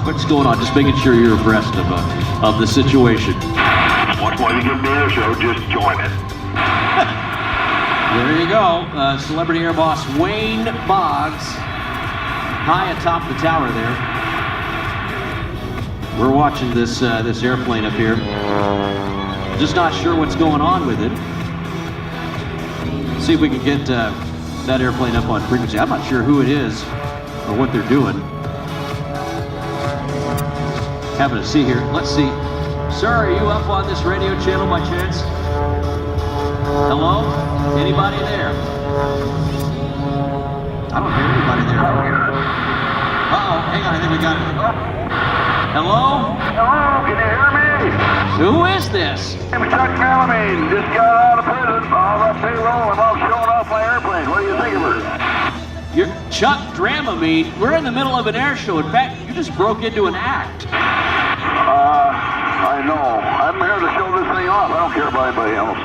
What's going on? Just making sure you're abreast of the situation. Once you get the air show, just join it. There you go. Celebrity Air Boss Wayne Boggs, high atop the tower there. We're watching this airplane up here. Just not sure what's going on with it. See if we can get that airplane up on frequency. I'm not sure who it is or what they're doing. Having a see here. Let's see. Sir, are you up on this radio channel by chance? Hello? Anybody there? I don't hear anybody there. Uh-oh, hang on, I think we got it. Hello? Hello, can you hear me? Who is this? I'm Chuck Malamine. Just got out of prison. All that payroll and I'm showing off my airplane. What do you think of it? You're Chuck Dramamine. We're in the middle of an air show. In fact, you just broke into an act. I know. I'm here to show this thing off. I don't care about anybody else.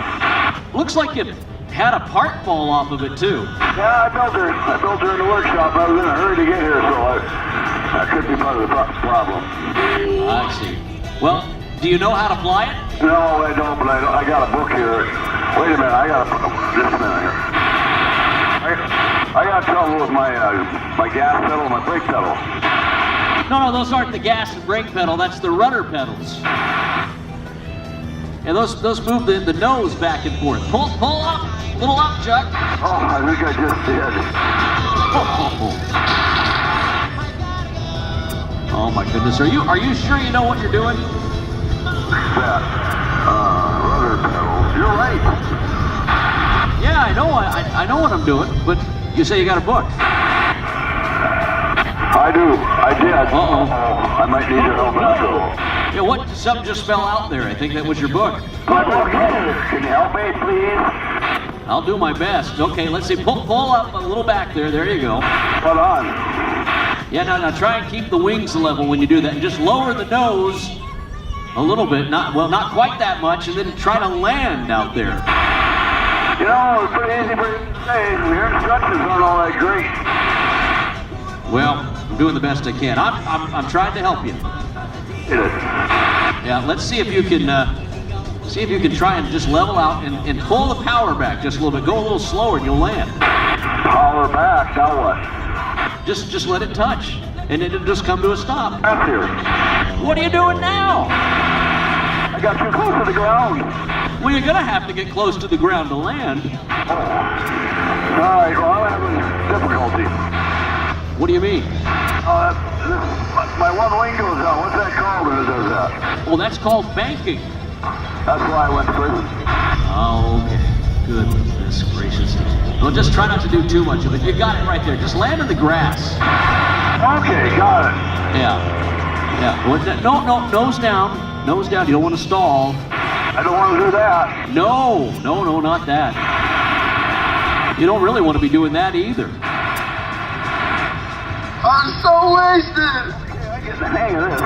Looks like you had a part fall off of it, too. Yeah, I built her. I built her in the workshop. I was in a hurry to get here, so I could be part of the problem. I see. Well, do you know how to fly it? No, I don't, but I got a book here. Wait a minute. Just a minute here. I got trouble with my gas pedal and my brake pedal. No, those aren't the gas and brake pedal. That's the rudder pedals. And those move the nose back and forth. Pull up, a little up, Chuck. Oh, I think I just did. Oh my goodness, are you sure you know what you're doing? That rudder pedals. You're right. Yeah, I know what I'm doing, but you say you got a book. I do. I did. Uh-oh. I might need your help now. Yeah, what? Something just fell out there. I think that was your book. My book. Can you help me, please? I'll do my best. Okay, let's see. Pull up a little back there. There you go. Hold on. Yeah, now try and keep the wings level when you do that. And just lower the nose a little bit. Not quite that much. And then try to land out there. You know, it's pretty easy for you to say. Your instructions aren't all that great. Well, I'm doing the best I can. I'm trying to help you. Yeah, let's see if you can try and just level out and pull the power back just a little bit. Go a little slower and you'll land. Power back. Now what? Just let it touch, and it'll just come to a stop. Up here. What are you doing now? I got too close to the ground. Well, you're gonna have to get close to the ground to land. All right. Well, I'm having difficulty. What do you mean? My one wing goes out. What's that called when it does that? Well, that's called banking. That's why I went to prison. Oh, okay. Goodness gracious. Well, just try not to do too much of it. You got it right there. Just land in the grass. Okay, got it. Yeah. Well, no, nose down. Nose down. You don't want to stall. I don't want to do that. No, not that. You don't really want to be doing that either. I'm so wasted. Okay, I get the hang of this.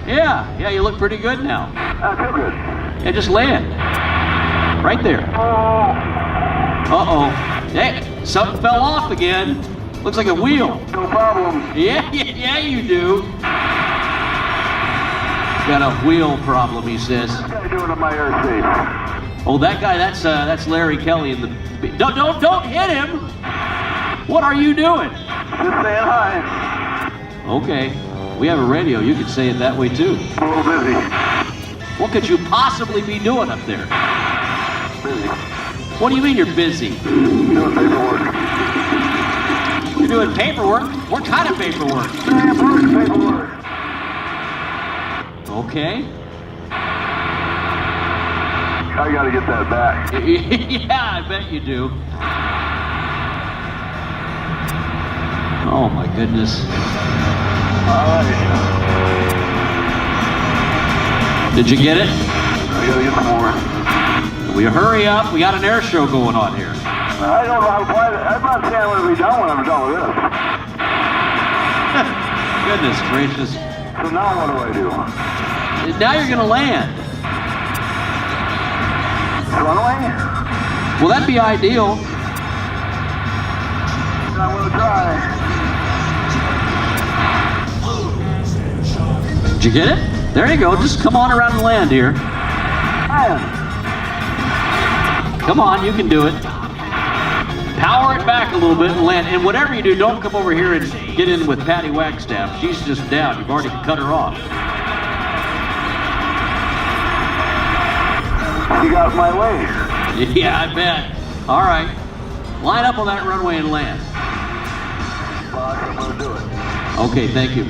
Yeah, you look pretty good now. I feel good. Yeah, just land. Right there. Uh-oh. Hey, something fell off again. Looks like a wheel. No problem. Yeah, you do. Got a wheel problem, he says. What's that guy doing on my air safe? Oh, that guy, that's Larry Kelly in the... Don't hit him! What are you doing? Just saying hi. Okay, we have a radio. You could say it that way too. I'm a little busy. What could you possibly be doing up there? Busy. What do you mean you're busy? Doing paperwork. You're doing paperwork? What kind of paperwork? Paperwork. Okay. I gotta get that back. Yeah, I bet you do. Oh my goodness. All right. Did you get it? I gotta get some more. Will you hurry up? We got an air show going on here. I don't know how to play it. I'm not saying I'm gonna be done when I'm done with this. Goodness gracious. So now what do I do? Now you're gonna land. Runaway? Well, that'd be ideal. I'm gonna try. Did you get it? There you go. Just come on around and land here. Come on, you can do it. Power it back a little bit and land. And whatever you do, don't come over here and get in with Patty Wagstaff. She's just down. You've already cut her off. You got my way. Yeah, I bet. All right. Line up on that runway and land. Boss, I'm going to do it. Okay, thank you.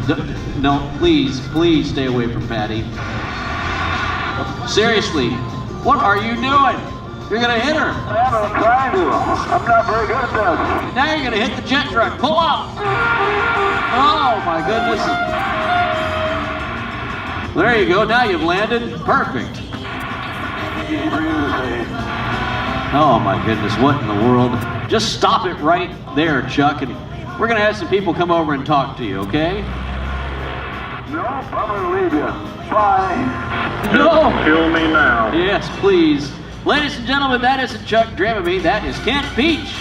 No, please stay away from Patty. Seriously, what are you doing? You're going to hit her. I'm trying to. I'm not very good at this. Now you're going to hit the jet truck. Pull up. Oh, my goodness. There you go. Now you've landed. Perfect. Oh, my goodness. What in the world? Just stop it right there, Chuck, and we're going to have some people come over and talk to you, okay? No, I'm going to leave you. Bye. No. Kill me now. Yes, please. Ladies and gentlemen, that isn't Chuck Dramamine. That is Kent Pietsch.